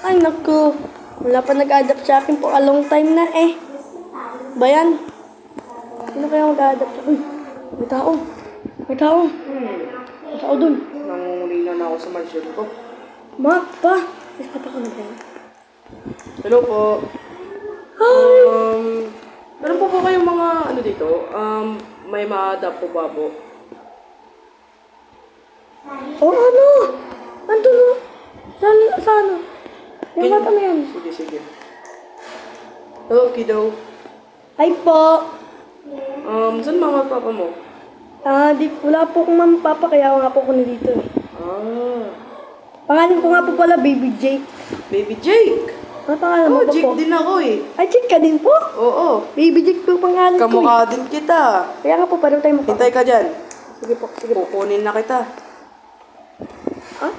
Ay, naku. Wala pa nag-adapt sa akin po a long time na eh. Ba yan? Sino kaya mag-adapt sa akin? Uy, may tao. May tao. May tao dun. Nangungulina na ako sa mansion ko. Ma, pa. May papa ko na ba yan? Hello po. Hi! Meron po ba kayong mga ano dito? May ma-adapt po ba po? Oh, ano? Andun o. Sa ano? Yung bata na yan. Sige, sige. Hello, kiddo. Hi po. Saan mga papa mo? Wala po akong mama papa kaya nga po ako nandito eh. Pangalan ko nga po pala Baby Jake. Baby Jake! Ano pangalan mo po Jake po? din ako eh. Ay, Jake ka din po? Oo. Baby Jake po pangalan ko Kamukha din kita. Kaya nga po, paano tayo mukha? Hintay ka dyan. Sige po, sige po. Kukunin na kita.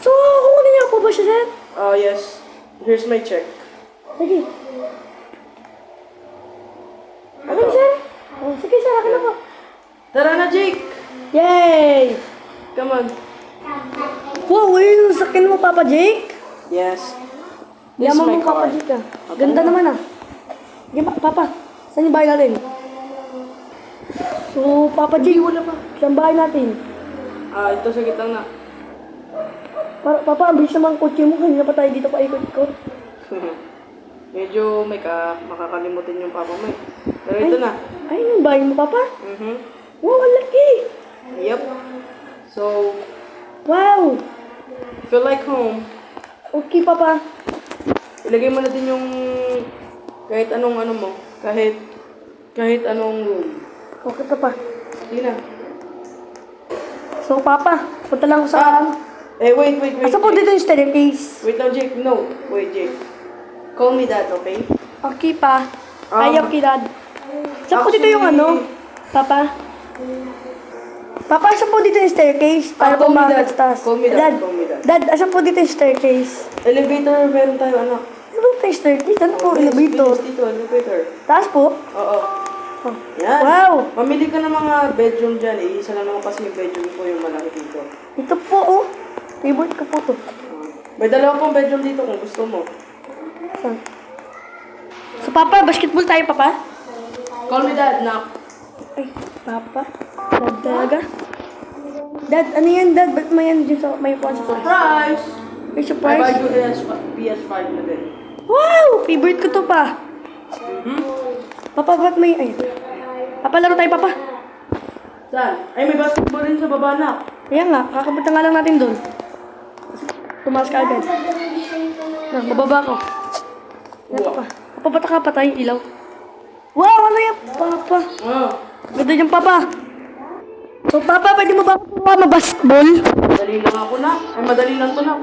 So, kukunin niya po ba siya, sir? Yes. Here's my check. Sige. Ano, sir? Oh, sige, sir, akin na po. Tara na, Jake! Yay! Come on. Wow, yung sakin mo, Papa Jake? Yes. This is Yaman my mo, Papa car. Jake ah. Ganda naman ah. Sige, Papa. Saan yung bahay natin? So, Papa Jake, wala pa. Saan bahay natin? Ito sa gitna na. Papa, ang bilis naman ang kotse mo. Kanina pa tayo dito pa ikot-ikot. Medyo may makakalimutin yung papa mo eh. Pero ito na. Ay, yung bahay mo, Papa? Mhm. Wow, ang laki. Yep. So, Wow. feel like home. Okay, Papa. Ilagay mo na din yung kahit anong ano mo. Kahit anong room. Okay, Papa. Sige na. So, Papa, punta lang ako sa... Wait. Asa po Jake. dito yung staircase? Wait lang, Jake. No. Wait, Jake. Call me dad, okay? Okay pa. Ay, okay, Dad. Saan po dito yung actually- Papa? Papa, asan po dito yung staircase? Para call me pumakat Dad. sa taas. Call me Dad. Call me Dad. Dad, asan po dito yung staircase? Elevator, meron tayo, anak. Ano po yung staircase? Ano po elevator? Bilis dito, elevator. Taas po? Oo. Oh. Yan. Wow! Mamili ka ng mga bedroom dyan. Isa lang naman kasi yung bedroom ko yung malaki dito. Ito po, oh. Favorite ko po to. May dalawa pang bedroom dito kung gusto mo. Saan? So, Papa, basketball tayo, Papa? Call me dad, nak. Ay, Papa? Dad talaga? Dad, ano yan, Dad? Ba't may yan dyan sa may phone? Surprise! May May surprise? bago PS5 na din. Wow! Favorite ko to pa. Papa, ba't may... Ay, Papa, laro tayo, Papa. Saan? Ay, may basketball rin sa baba, nak. Kaya nga, kakapunta nga lang natin doon. Tumakas ka agad. Bababa ko. Yan, Papa. Papa, ba't nakapatay yung ilaw? Wow, ano yan, Papa? Ganda yung Papa. So, Papa, pwede mo ba ako basketball? Madali lang ako, nak. Ay, madali lang to, nak.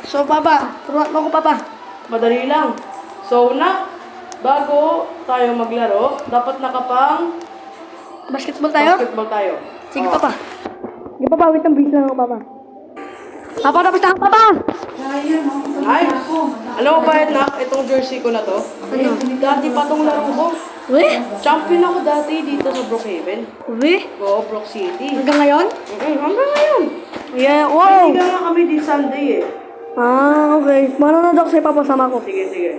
So, Papa, turuan mo ko, Papa. Madali lang. So, nak, bago tayo maglaro, dapat nakapang Basketball tayo? basketball tayo. Sige, Papa. Sige, Papa, wait lang, bilis lang ako, Papa. Papa, tapos na ako, Papa! Nice! Alam mo ba, nak, itong jersey ko na to? Ano? Dati pa tong laro ko. Uy? Champion ako dati dito sa Brookhaven. Uy? Oo, Brook City. Hanggang ngayon? Hanggang ngayon. Yeah, wow! Hindi nga kami this Sunday eh. Okay. Manonood ako sa'yo, Papa, sama ko. Sige, sige.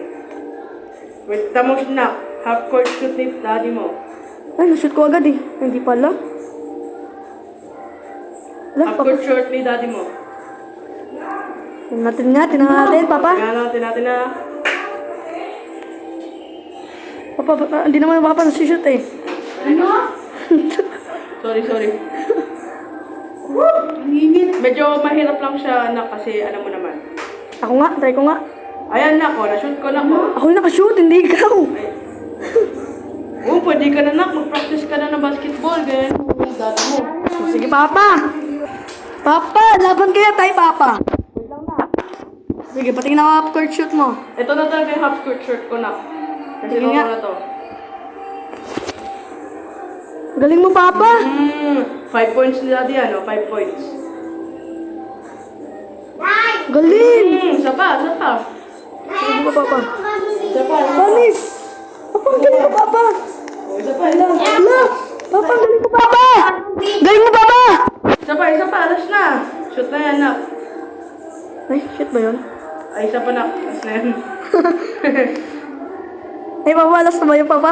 Wait, tamo na. Half court shoot ni daddy mo. Ay, nashoot ko agad eh. Ay, hindi pala. Wala, Half Papa. court short ni daddy mo. Tingnan natin, Papa. Tingnan natin na. Papa, hindi naman Papa nasushoot eh. Sorry. Medyo mahirap lang siya, anak, kasi alam mo naman. Ako nga, try ko nga. Ayan, nak, na-shoot ko na ko. Ako yung nakashoot, hindi ikaw. Oo, pwede ka na, nak. Mag-practice ka na ng basketball. Ganyan yung dati mo. Sige, Papa. Papa, laban kaya tayo, Papa. Sige, patingin na half court shoot mo. Ito na talaga yung half court shirt ko, nak. Kasi Sige ko nga. na to. Galing mo, Papa. 5 points ni daddy, ano? 5 points. Galing. Isa pa. Sige mo, Papa. Isa pa. Panis. Papa, galing mo, Papa. Isa pa. Ala, Papa, galing mo, Papa. Galing mo, Papa. Isa pa. Alas na. Shoot na yan, nak. Ay, shit ba yun? Ay, isa pa na. Tapos na yan. Ay, papalas na ba yung papa?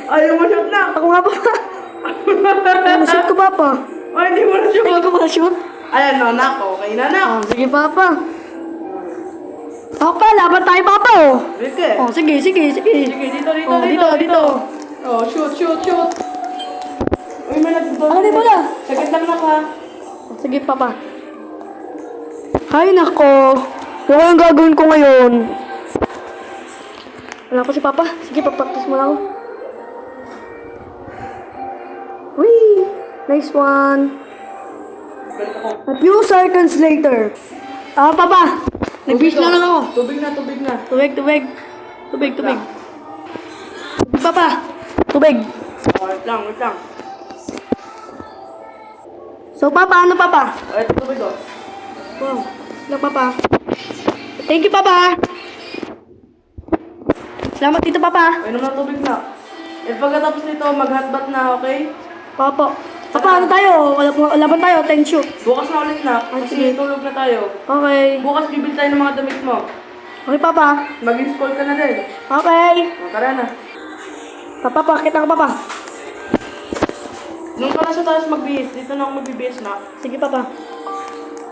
Ayaw mo shoot na. Ako nga papa. Ay, nashoot ko papa. Ay, hindi mo na shoot. Hindi ko ma-shoot. Ayan, no, nak. Okay na, nak. Oh, sige papa. Papa, laban tayo papa oh. Sige. Oh, sige. Sige, dito. Oh, dito. Oh, shoot. Uy, may nagdito. Ano di bola? Sagit lang, nak, ha. Oh, sige papa. Hay nako. Ano yung gagawin ko ngayon? Wala ko si papa. Sige, papractice mo na ako. Whee! Nice one. A few seconds later. Papa. Nag-fish na lang ako. Tubig na. Tubig. Papa. Tubig. Oh, wait lang. So, papa, ano papa? Ay, ito tubig, oh. Wow. Hello, papa. Thank you, papa. Salamat dito, papa. Ay, naman tubig na. Eh, pagkatapos nito, mag-hotbat na, okay? Papa. Papa, ano tayo? Laban tayo, 10 shoot. Bukas na ulit na. Kasi tulog na tayo. Okay. Bukas bibili tayo ng mga damit mo. Okay, papa. Mag-install ka na din. Okay. Tara na. Papa, kita ko, papa. Nung ka na sa taas magbihis, dito na ako magbibihis na. Sige, papa.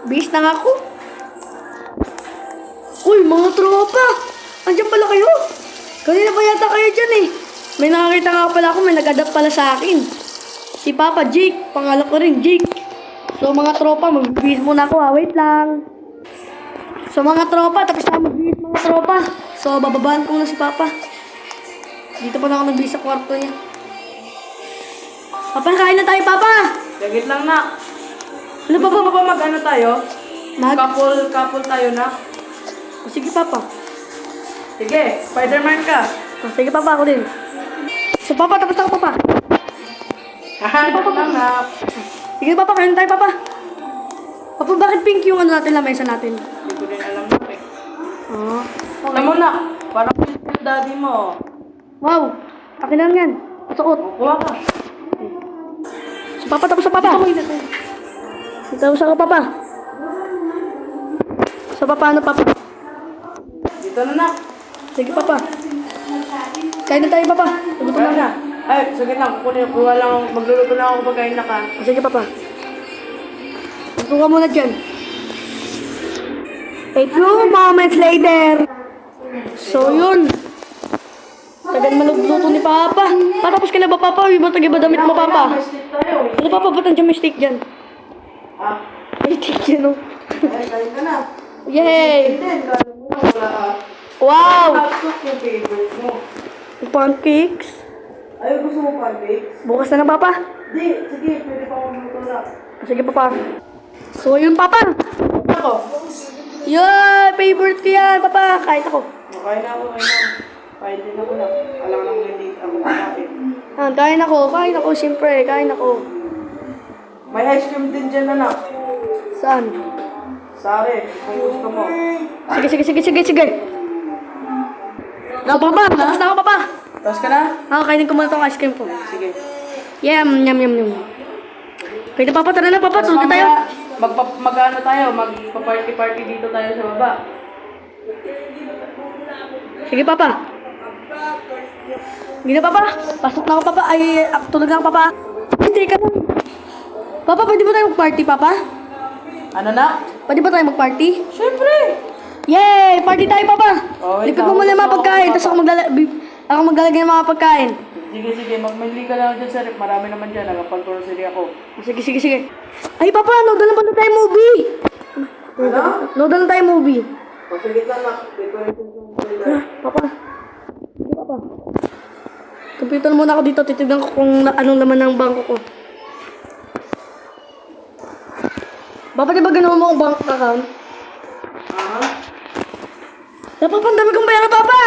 Bis na nga ako. Uy, mga tropa! Andiyan pala kayo. Kanina pa yata kayo dyan eh. May nakakita nga pala ako, may nag-adapt pala sa akin. Si Papa Jake, pangalan ko rin Jake. So mga tropa, magbibihis muna ako ha. Wait lang. So mga tropa, tapos na magbihis mga tropa. So bababaan ko na si Papa. Dito pa na ako nagbihis sa kwarto niya. Papa, kain na tayo, Papa! Sagit lang na. Ano, Gusto Papa? mo ba mag-ano tayo? Mag? Couple tayo na. O, sige, Papa. Sige, Spider-Man ka. O, sige, Papa, ako din. So, Papa, tapos na ako, Papa. Hahanap lang na. Sige, Papa, kain tayo, Papa. Papa, bakit pink yung ano natin, lamesa natin? Hindi ko rin alam na eh. Oh. Alam mo na, parang yung daddy mo. Wow, akin lang yan. Suot. Kuha ka. So, Papa, tapos na, Papa. Tapos ako, Papa. So, Papa, ano, Papa? Dito na na. Sige, Papa. Kain na tayo, Papa. Nagutom Kuha na. na. Ay, sige lang. Kuha lang. Magluluto na ako pagkain na ka. Sige, Papa. Gusto ka muna dyan. A few moments later. So, yun. Tagal malugluto ni Papa. Patapos ka na ba, Papa? Iba ba damit mo, Papa? May stick tayo. Ano, Papa? Ba't nandiyan may stick dyan? Ah, May stick dyan, oh. ay, kain ka na. Yay! Hindi, kala mo na wala ka. Wow! Hotdog yung favorite mo. Pancakes. Ay, gusto mo pancakes? Bukas na, Papa. Hindi, sige, pwede pa akong luto na. Sige, Papa. So, yun, Papa. Ako. Yay! Favorite ko yan, Papa. Kahit ako. Kain na ako. Kain din ako na. Alam lang hindi ako kakain. Kain ako, siyempre. Kain ako. May ice cream din dyan, anak. Saan? Sari, kung gusto mo. Sige. So, Papa, tapos na ako, Papa. Tapos ka na? Kainin ko muna itong ice cream ko. Sige. Yum. Kaya na, Papa, tara na, Papa. Tulog na tayo. Mag-ano tayo, magpa-party dito tayo sa baba. Sige, Papa. Sige na, Papa. Pasok na ako, Papa. Ay, tulog na ako, Papa. Hindi ka na. Papa, pwede ba tayo mag-party, Papa? Ano na? Pwede ba tayo mag-party? Siyempre! Yay! Party tayo, Papa! Oh, wait Lipid lang. mo muna yung mga Gusto ko, pagkain, Papa. tapos ako maglalagay ng mga pagkain. Sige, magmili ka lang dyan sa rep. Marami naman dyan, nagpag-grocery ako. Sige. Ay, Papa, noodle na tayo movie? Ano? Noodle na tayo movie. Pagsigit lang na. Papa. Sige, Papa. Computer muna ako dito. Titignan ko kung anong laman ng bangko ko. Papa, di ba gano'n mo ang bank account? Aha. Papa, ang dami kong bayaran, Papa!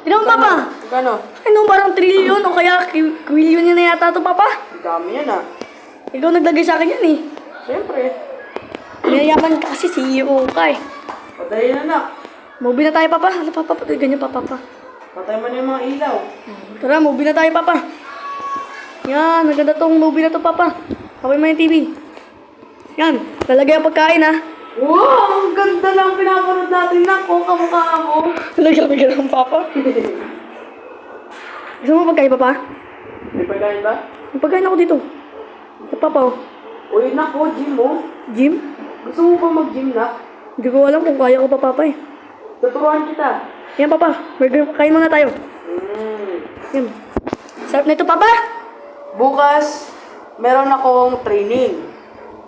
Tignan mo, Papa! Kano? Ay, no, parang trillion o kaya quillion yun na yata to, Papa. Ang dami yan ah. Ikaw naglagay sa akin yan eh. Siyempre. Mayayaman ka kasi CEO ka eh. Patay na na. Movie na tayo, Papa. Ano, Papa? Patay ganyan pa, Papa. Patay mo na yung mga ilaw. Tara, movie na tayo, Papa. Yan, maganda tong movie na to, Papa. Kapay mo yung TV. Yan, lalagay ang pagkain, ha. Wow! Ang ganda lang pinapanood natin na ko, kamukha mo. Lagyan ka ng papa. Gusto mo pagkain, papa? May pagkain ba? May pagkain ako dito. Sa papa, oh. Uy, nako, gym mo. Gym? Gusto mo ba mag-gym na? Hindi ko alam kung kaya ko pa, papa, eh. Tuturuan kita. Yan, papa. Burger, kain muna tayo. Yan. Sarap na ito, papa. Bukas, meron akong training.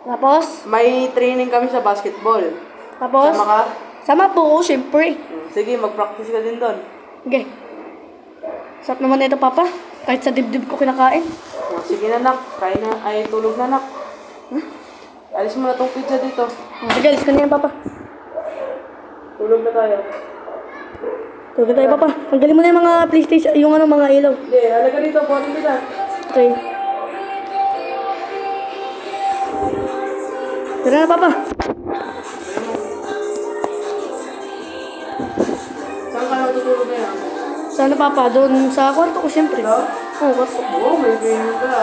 Tapos? May training kami sa basketball. Tapos? Sama ka? Sama po, syempre. Sige, mag-practice ka din doon. Okay. Sarap naman na ito, papa. Kahit sa dibdib ko kinakain. Sige na, nak. Kain na. Ay, tulog na, nak. Alis mo na tong pizza dito. Sige, alis ka na yan, papa. Tulog na tayo. Tulog tayo, papa. Tanggalin mo na yung mga PlayStation, yung ano, mga ilaw. Hindi, halaga dito. Buhatin kita. Okay. Tara na, papa. Saan ka natutulog na yan? Sana, papa? Doon sa kwarto ko, syempre. Ito? Oo, kwarto. Oo, may ganyan ka.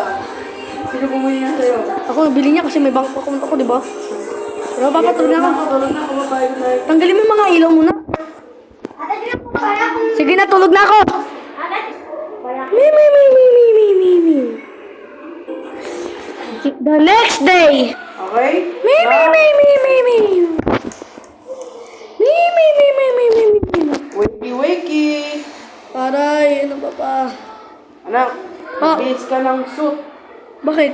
Sino bumili niya sa'yo? Ako, nabili niya kasi may bank account ako, di ba? Pero, papa, tulog na ako. Tulog na, kumabay ko na. Tanggalin mo yung mga ilaw muna. Sige na, tulog na ako. Me. The next day. Okay? Me. Wakey, wakey. Aray, ano ba pa? Anak, Ah. bihis ka ng suit. Bakit?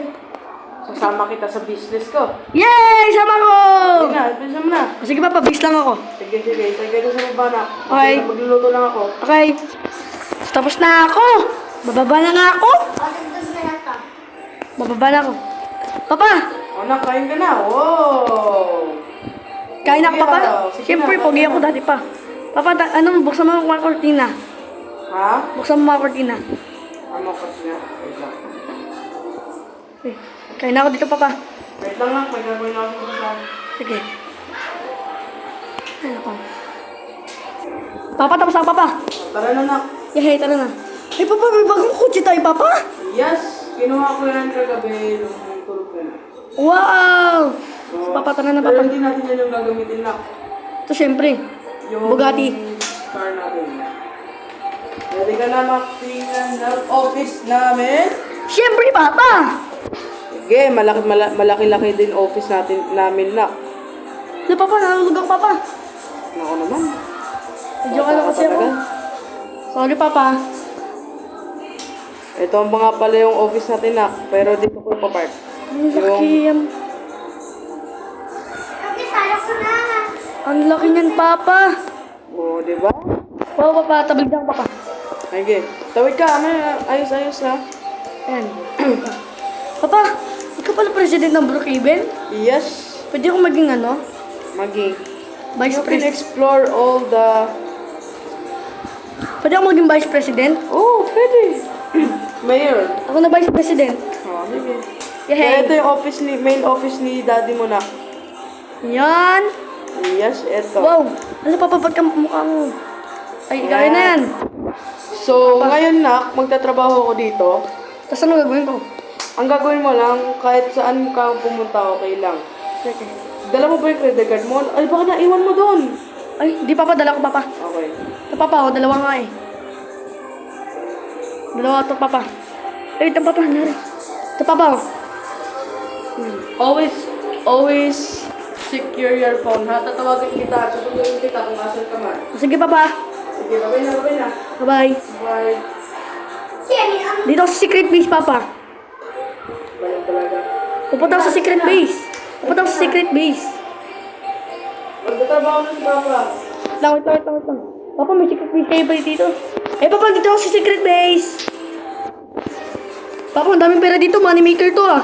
Sasama kita sa business ko. Yay! Sama ko! Sige na, bisa mo na. Sige pa, pabis lang ako. Sige. Sige ka sa baba, anak. Okay. Magluluto lang ako. Okay. Tapos na ako. Bababa na nga ako. Bababa na ako. Papa! Anak, kain ka na. Wow! Kain ako, Sige papa. na, sige Siyempre, na, pogi kain ako na. dati pa. Papa, buksan mo ang mga kortina. Ha? Buksan mo mga kortina. Ano kasi na? Wait lang. Okay. Kain na ako dito, papa. Wait lang lang, may gagawin ako sa kasama. Sige. Ay, ako. Papa, tapos na, papa. Tara na, nak. Yay, tara na. Ay, papa, may bagong kutsi tayo, papa. Yes! Kinuha ko yan kagabi nung tulog ka na. Wow! So, papa, tara na, Pero papa. hindi natin yan yung gagamitin, nak. Ito, syempre. Yung Bugatti. car natin. Pwede ka na maktingnan ng office namin. Syempre, papa. Sige, malaki-laki din office namin, nak. Ano, papa, nalulog ako, papa. Nako naman. Medyo ka lang kasi ako. Talaga. Sorry, papa. Ito ang mga pala yung office natin, nak. Pero dito ko ipapark. Ang laki yan. Ang laki niyan, papa. Oo, di ba? Wow, papa, tabig na ako, papa. Sige. Tawid ka, ano, ayos-ayos ha. Ayan. Papa, ikaw pala president ng Brookhaven? Yes, Pwede akong maging ano? Maging. Vice You can president? explore all the... Pwede akong maging vice president? Oh, pwede. Mayor. Ako na vice president. Oh, sige. Yay! Ito yung main office ni daddy mo na. Yan! Yes, ito. Wow! Ano, papa, ba't ka mukha mo? Ay, ikaw na yan. So, ngayon na, magtatrabaho ako dito. Tapos ano gagawin ko? Ang gagawin mo lang, kahit saan ka pumunta, okay lang. Sige. Dala mo ba yung credit card mo? Ay, baka naiwan mo doon. Ay, di papa, dala ko, papa. Okay. Ito, papa, oh, dalawa nga eh. Dalawa ito, papa. Ay, ito, papa, nari. Ito, papa, oh. Always secure your phone, ha? Tatawagin kita, susunduin kita kung asan ka man. Sige, papa. Sige, babay na. Bye-bye. Bye. Dito ako sa secret base, papa. Bayan talaga. Pupunta ako sa secret base. Pupunta ako sa secret base. Magtatrabaho na si Papa. Wait lang. Papa, may secret base kayo ba dito? Eh, papa, dito ako sa secret base. Papa, ang daming pera dito. Money maker to, ah.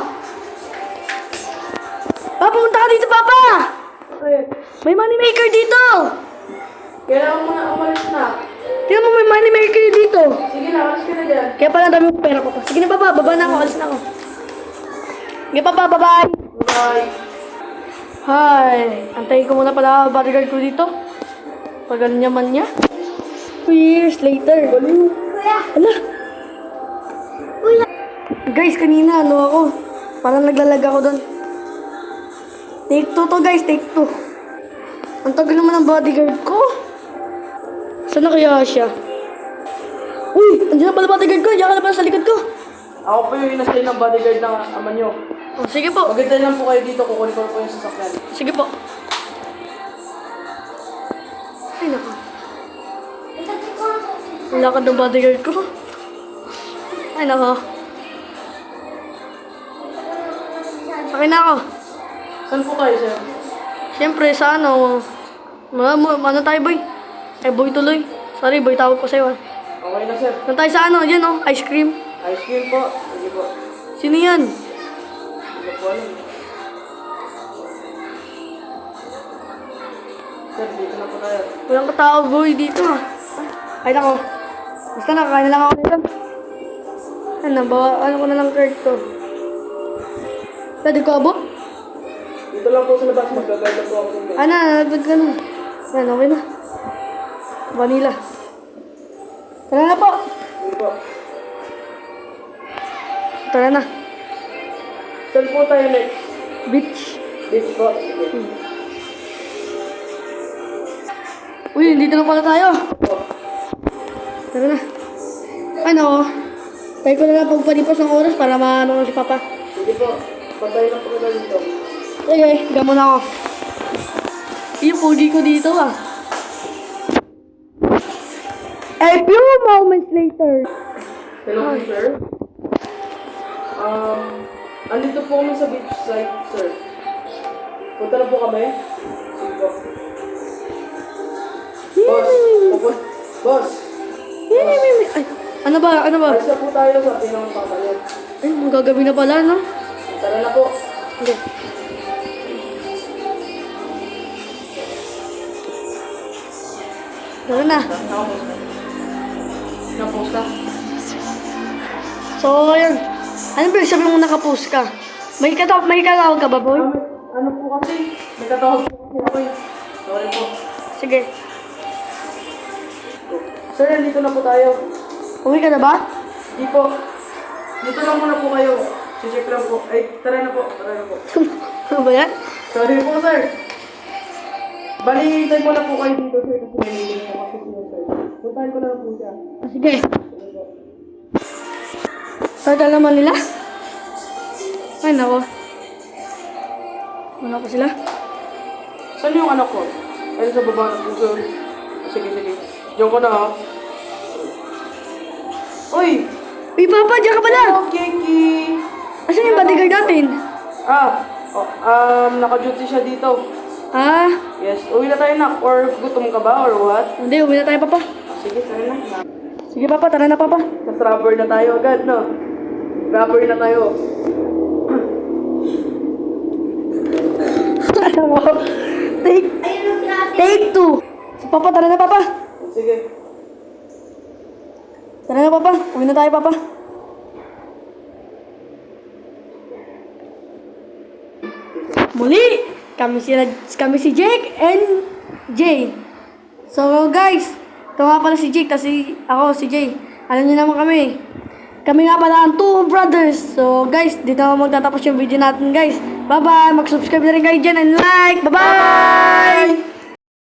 Papa, pumunta ka dito, papa. Okay. May money maker dito. Kailangan mo na umalis na. Tingnan mo, may money maker dito. Sige na, alis ka na dyan. Kaya pala, ang daming pera ko pa. Sige na, papa. Baba na ako. Alis na ako. Sige, papa. Bye-bye. Bye. Hi. Antayin ko muna pala bodyguard ko dito. Pag yaman niya. 2 years later. Hala. Guys, kanina ano ako. Parang naglalag ako doon. Take 2 to guys, take 2. Ang tagal naman ng bodyguard ko. Saan na kaya siya? Uy! Andiyan na pala bodyguard ko. Diyan ka na pala sa likod ko. Ako po yung inastay ng bodyguard ng ama nyo. Oh, sige po. Magantay lang po kayo dito, kukunin ko po yung sasakyan. Sige po. Ay, naku. Ang lakad ng bodyguard ko. Ay, naku. Sakay na ako. Saan po tayo, sir? Siyempre, sa ano tayo, boy? Ay, boy tuloy. Sorry, boy, tawag ko sa'yo. Okay na, sir. Saan tayo sa ano? Yan, oh, ice cream. Ice cream po. Sige po. Sino yan? Hindi po alam. Sir, dito na po tayo. Walang katao, boy, dito. Ay, nako. Basta na, kakain na lang ako nito. Ano ko na lang card ko. Pwede ko abot? Dito lang po sa labas. Magaganda po ako sa inyo. Ano, nalagdag ka na. Yan, okay na. Vanilla. Tara na po. Sige po. Tara na. Saan po tayo next? Beach. Beach po. Sige. Uy, dito na pala tayo. Po. Tara na. Ano? Tayo ko na lang pagpalipas ng oras para maano si Papa. Sige po. Patayin na po kita dito. Okay, gamo na ako. Yung pogi ko dito ah. A few moments later. Hello, sir. Andito po kami sa beach side, sir. Punta na po kami. Sige po. Boss. Pupunta. Boss. Ay, ano ba? Alis na po tayo sa pinang pakalit. Ay, magagabi na pala, no? Tara na po. Okay. Tara na. Napost ka? So, ayun. Ano ba sabi mo nakapost ka? May katawag ka ba, boy? Ano po kasi? May katawag po kasi ako eh. Sorry po. Sige. Sir, dito na po tayo. Uwi ka na ba? Di po. Dito lang muna po kayo. Check lang po. Ay, tara na po. Tara na po. Ano ba yan? Sorry po, sir. Bali, hintay ko na po kayo dito, sir. Kasi may meeting po kasi siya, sir. Puntahan ko na lang po siya. Sige. Tagal naman nila. Ay, nako. Wala pa sila. Saan yung anak ko? Ayun sa baba na po, sir. Sige, sige. Diyan ko na, ha? Uy! Uy, Papa, diyan ka pala! Hello, Kiki! Asan yung bodyguard natin? Naka-duty siya dito. Ah, Yes, uwi na tayo na. Or gutom ka ba, or what? hindi, uwi na tayo, Papa. Sige, tara na. Sige, Papa, tara na, Papa. Sa rubber na tayo agad, no? Rubber na tayo. Take two. So, Papa, tara na, Papa. Sige. Tara na, Papa. Uwi na tayo, Papa. Muli, kami si Jake and Jay. So, guys, ito nga pala si Jake, kasi ako si Jay. Alam niyo naman kami. Kami nga pala ang two brothers. So, guys, dito na magtatapos yung video natin, guys. Bye-bye. Mag-subscribe na rin kayo dyan and like. Bye-bye!